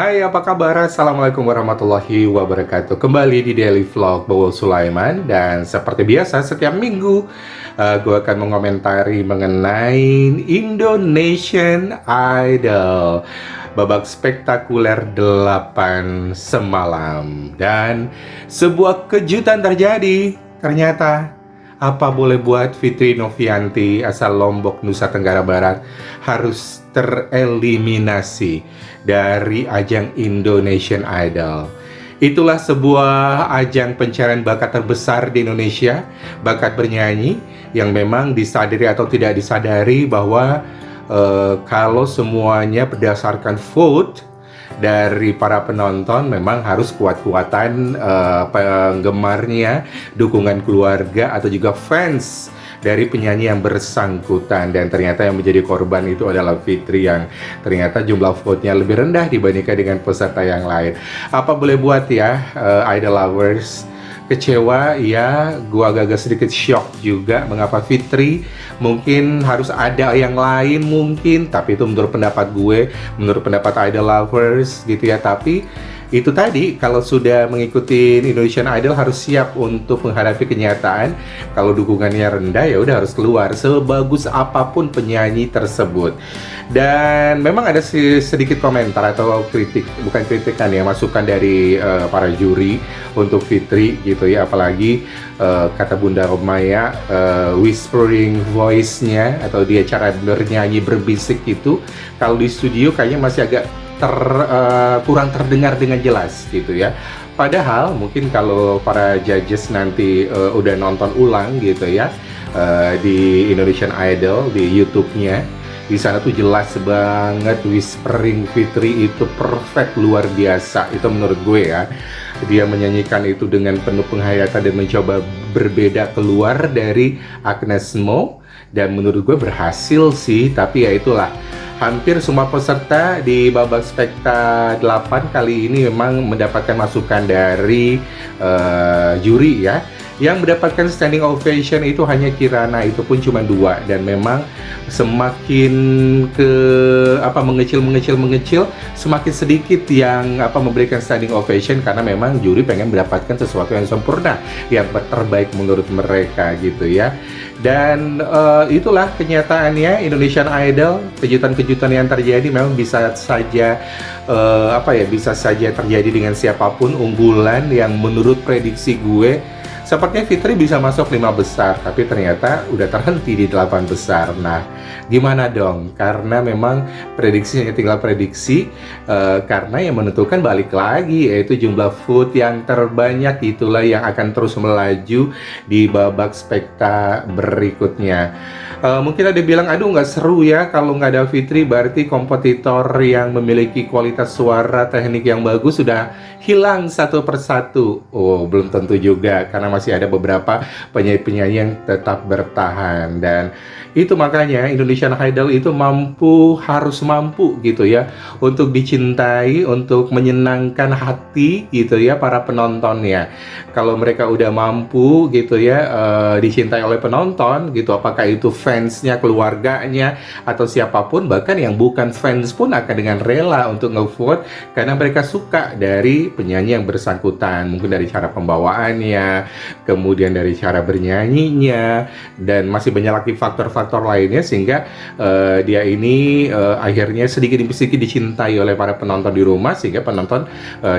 Hai, apa kabar? Assalamualaikum warahmatullahi wabarakatuh. Kembali di Daily Vlog Bowo Sulaiman. Dan seperti biasa, setiap minggu gue akan mengomentari mengenai Indonesian Idol babak spektakuler 8 semalam. Dan sebuah kejutan terjadi. Ternyata apa boleh buat, Fitri Novianti asal Lombok, Nusa Tenggara Barat harus tereliminasi dari ajang Indonesian Idol. Itulah sebuah ajang pencarian bakat terbesar di Indonesia, bakat bernyanyi yang memang disadari atau tidak disadari bahwa kalau semuanya berdasarkan vote dari para penonton, memang harus kuat-kuatan penggemarnya, dukungan keluarga atau juga fans dari penyanyi yang bersangkutan. Dan ternyata yang menjadi korban itu adalah Fitri, yang ternyata jumlah vote-nya lebih rendah dibandingkan dengan peserta yang lain. Apa boleh buat ya, idol lovers, kecewa ya, gua agak sedikit shock juga mengapa Fitri. Mungkin harus ada yang lain mungkin, tapi itu menurut pendapat gue, menurut pendapat idol lovers gitu ya. Tapi itu tadi, kalau sudah mengikuti Indonesian Idol harus siap untuk menghadapi kenyataan kalau dukungannya rendah, ya udah harus keluar sebagus apapun penyanyi tersebut. Dan memang ada sedikit komentar atau kritik, bukan kritikan ya, masukan dari para juri untuk Fitri gitu ya. Apalagi kata Bunda Romaya, whispering voice-nya atau dia cara bernyanyi berbisik itu, kalau di studio kayaknya masih agak kurang terdengar dengan jelas gitu ya. Padahal mungkin kalau para judges nanti udah nonton ulang gitu ya, di Indonesian Idol di YouTube-nya, di sana tuh jelas banget whispering Fitri itu perfect, luar biasa. Itu menurut gue ya. Dia menyanyikan itu dengan penuh penghayatan dan mencoba berbeda keluar dari Agnes Mo, dan menurut gue berhasil sih. Tapi ya itulah, hampir semua peserta di babak spekta 8 kali ini memang mendapatkan masukan dari juri ya. Yang mendapatkan standing ovation itu hanya Kirana, itu pun cuma 2. Dan memang semakin mengecil, semakin sedikit yang memberikan standing ovation, karena memang juri pengen mendapatkan sesuatu yang sempurna, yang terbaik menurut mereka gitu ya. Dan itulah kenyataannya Indonesian Idol. Kejutan-kejutan yang terjadi memang bisa saja bisa saja terjadi dengan siapapun. Unggulan yang menurut prediksi gue, sepertinya Fitri bisa masuk 5 besar, tapi ternyata udah terhenti di 8 besar. Nah, gimana dong? Karena memang prediksi hanya tinggal prediksi, karena yang menentukan balik lagi, yaitu jumlah vote yang terbanyak itulah yang akan terus melaju di babak spekta berikutnya. Mungkin ada yang bilang, aduh nggak seru ya kalau nggak ada Fitri, berarti kompetitor yang memiliki kualitas suara, teknik yang bagus sudah hilang satu persatu. Oh, belum tentu juga, karena masih ada beberapa penyanyi-penyanyi yang tetap bertahan. Dan itu makanya Indonesian Idol itu harus mampu gitu ya, untuk dicintai, untuk menyenangkan hati gitu ya para penontonnya. Kalau mereka udah mampu gitu ya, dicintai oleh penonton gitu, apakah itu fansnya, keluarganya, atau siapapun, bahkan yang bukan fans pun akan dengan rela untuk nge-vote karena mereka suka dari penyanyi yang bersangkutan. Mungkin dari cara pembawaannya, kemudian dari cara bernyanyinya, dan masih banyak lagi faktor-faktor lainnya, sehingga dia ini akhirnya sedikit demi sedikit dicintai oleh para penonton di rumah, sehingga penonton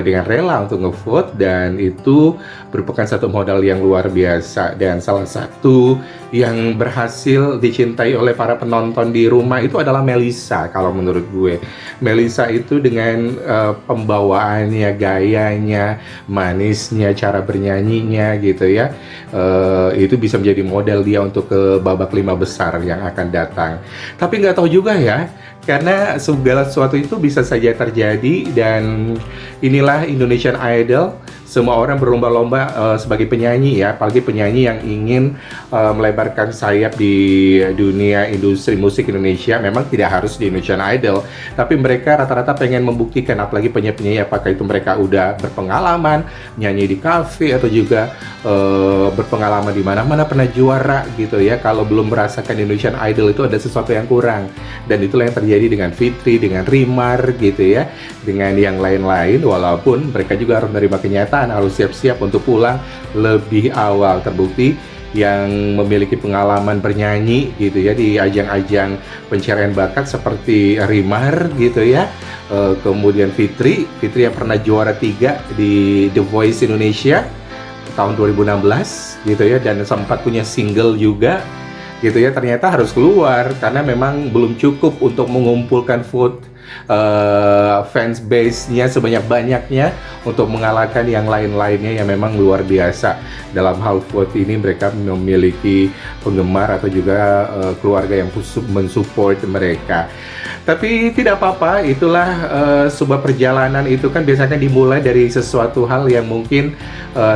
dengan rela untuk nge-vote. Dan itu merupakan satu modal yang luar biasa. Dan salah satu yang berhasil dicintai oleh para penonton di rumah itu adalah Melisa. Kalau menurut gue, Melisa itu dengan pembawaannya, gayanya, manisnya, cara bernyanyinya gitu ya, itu bisa menjadi model dia untuk ke babak 5 besar yang akan datang. Tapi nggak tahu juga ya, karena segala sesuatu itu bisa saja terjadi. Dan inilah Indonesian Idol, semua orang berlomba-lomba sebagai penyanyi ya, apalagi penyanyi yang ingin melebarkan sayap di dunia industri musik Indonesia. Memang tidak harus di Indonesian Idol, tapi mereka rata-rata pengen membuktikan, apalagi penyanyi-penyanyi, apakah itu mereka udah berpengalaman nyanyi di kafe atau juga berpengalaman di mana-mana pernah juara gitu ya. Kalau belum merasakan Indonesian Idol itu ada sesuatu yang kurang, dan itulah yang terjadi dengan Fitri, dengan Rimar gitu ya, dengan yang lain-lain. Walaupun mereka juga harus menerima kenyataan, harus siap-siap untuk pulang lebih awal. Terbukti yang memiliki pengalaman bernyanyi gitu ya di ajang-ajang pencarian bakat seperti Rimar gitu ya, kemudian Fitri yang pernah juara 3 di The Voice Indonesia tahun 2016 gitu ya, dan sempat punya single juga gitu ya, ternyata harus keluar karena memang belum cukup untuk mengumpulkan vote fans base-nya sebanyak-banyaknya untuk mengalahkan yang lain-lainnya yang memang luar biasa. Dalam hal vote ini mereka memiliki penggemar atau juga keluarga yang mensupport mereka. Tapi tidak apa-apa, itulah sebuah perjalanan itu kan biasanya dimulai dari sesuatu hal yang mungkin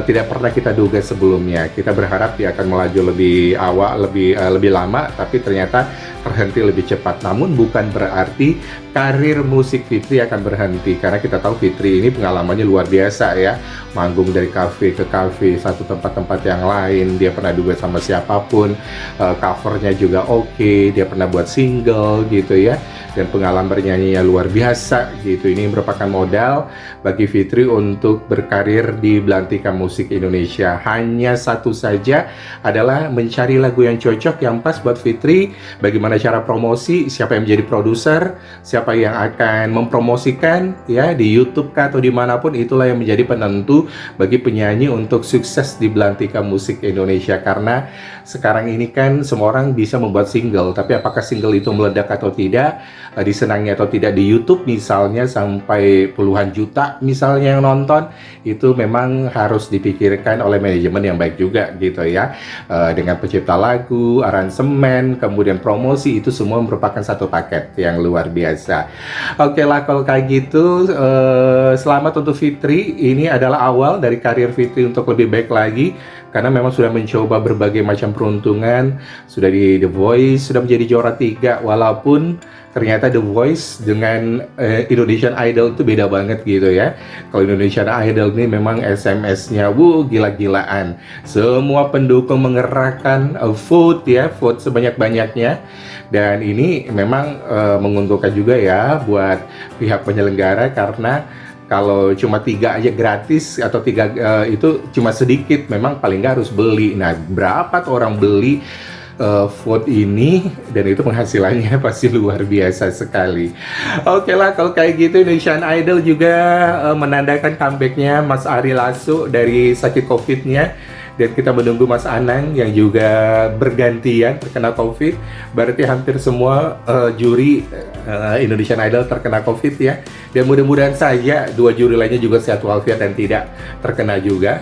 tidak pernah kita duga sebelumnya. Kita berharap dia akan melaju lebih awal, lebih lama, tapi ternyata terhenti lebih cepat. Namun bukan berarti karir musik Fitri akan berhenti, karena kita tahu Fitri ini pengalamannya luar biasa ya, manggung dari kafe ke kafe, satu tempat-tempat yang lain. Dia pernah duet sama siapapun, covernya juga oke, dia pernah buat single gitu ya, dan pengalaman bernyanyinya luar biasa gitu. Ini merupakan modal bagi Fitri untuk berkarir di belantika musik Indonesia. Hanya satu saja adalah mencari lagu yang cocok, yang pas buat Fitri. Bagaimana cara promosi, siapa yang menjadi produser, siapa yang akan mempromosikan ya di YouTube kah atau dimanapun, itulah yang menjadi penentu bagi penyanyi untuk sukses di belantika musik Indonesia. Karena sekarang ini kan semua orang bisa membuat single, tapi apakah single itu meledak atau tidak, disenangi atau tidak di YouTube misalnya sampai puluhan juta misalnya yang nonton, itu memang harus dipikirkan oleh manajemen yang baik juga gitu ya, dengan pencipta lagu, aransemen, kemudian promosi, itu semua merupakan satu paket yang luar biasa. Oke lah kalau kayak gitu, selamat untuk Fitri. Ini adalah awal dari karir Fitri untuk lebih baik lagi, karena memang sudah mencoba berbagai macam peruntungan, sudah di The Voice, sudah menjadi juara 3, walaupun ternyata The Voice dengan Indonesian Idol itu beda banget gitu ya. Kalau Indonesian Idol ini memang SMS-nya gila-gilaan. Semua pendukung mengerahkan vote ya, vote sebanyak-banyaknya. Dan ini memang menguntungkan juga ya buat pihak penyelenggara, karena kalau cuma 3 aja gratis atau 3 itu cuma sedikit, memang paling nggak harus beli. Nah, berapa tuh orang beli vote ini, dan itu penghasilannya pasti luar biasa sekali. Oke lah kalau kayak gitu, Indonesian Idol juga menandakan comebacknya Mas Ari Lasso dari sakit COVID-nya. Dan kita menunggu Mas Anang yang juga bergantian terkena COVID. Berarti hampir semua juri Indonesian Idol terkena COVID ya. Dan mudah-mudahan saja 2 juri lainnya juga sehat walafiat dan tidak terkena juga.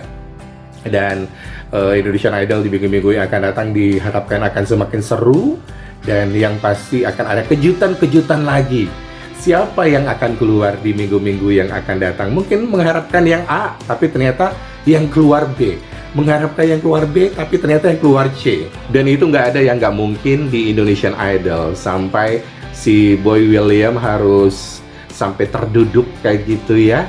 Dan Indonesian Idol di minggu-minggu yang akan datang diharapkan akan semakin seru. Dan yang pasti akan ada kejutan-kejutan lagi. Siapa yang akan keluar di minggu-minggu yang akan datang? Mungkin mengharapkan yang A, tapi ternyata yang keluar B. Mengharapkan yang keluar B, tapi ternyata yang keluar C. Dan itu nggak ada yang nggak mungkin di Indonesian Idol. Sampai si Boy William harus sampai terduduk kayak gitu ya.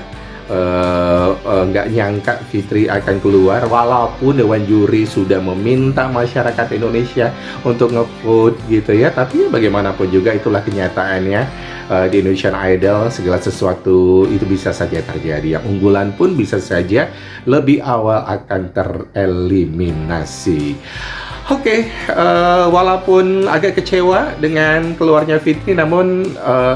Nggak nyangka Fitri akan keluar, walaupun Dewan Juri sudah meminta masyarakat Indonesia untuk nge-vote gitu ya. Tapi bagaimanapun juga itulah kenyataannya. Di Indonesian Idol segala sesuatu itu bisa saja terjadi. Yang unggulan pun bisa saja lebih awal akan tereliminasi. Oke, walaupun agak kecewa dengan keluarnya Fitri, namun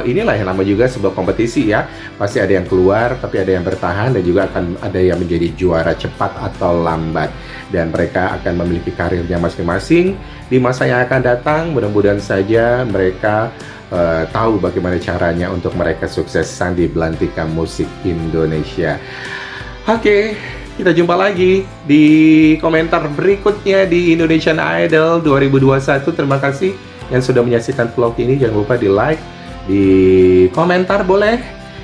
inilah yang namanya juga sebuah kompetisi ya. Pasti ada yang keluar, tapi ada yang bertahan, dan juga akan ada yang menjadi juara cepat atau lambat. Dan mereka akan memiliki karirnya masing-masing di masa yang akan datang. Mudah-mudahan saja mereka tahu bagaimana caranya untuk mereka suksesan di belantika musik Indonesia. Oke. Kita jumpa lagi di komentar berikutnya di Indonesian Idol 2021. Terima kasih yang sudah menyaksikan vlog ini. Jangan lupa di like, di komentar boleh,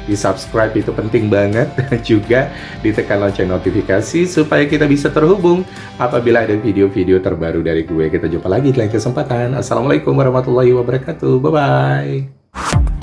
di subscribe itu penting banget, dan juga ditekan lonceng notifikasi supaya kita bisa terhubung apabila ada video-video terbaru dari gue. Kita jumpa lagi di lain kesempatan. Assalamualaikum warahmatullahi wabarakatuh. Bye-bye.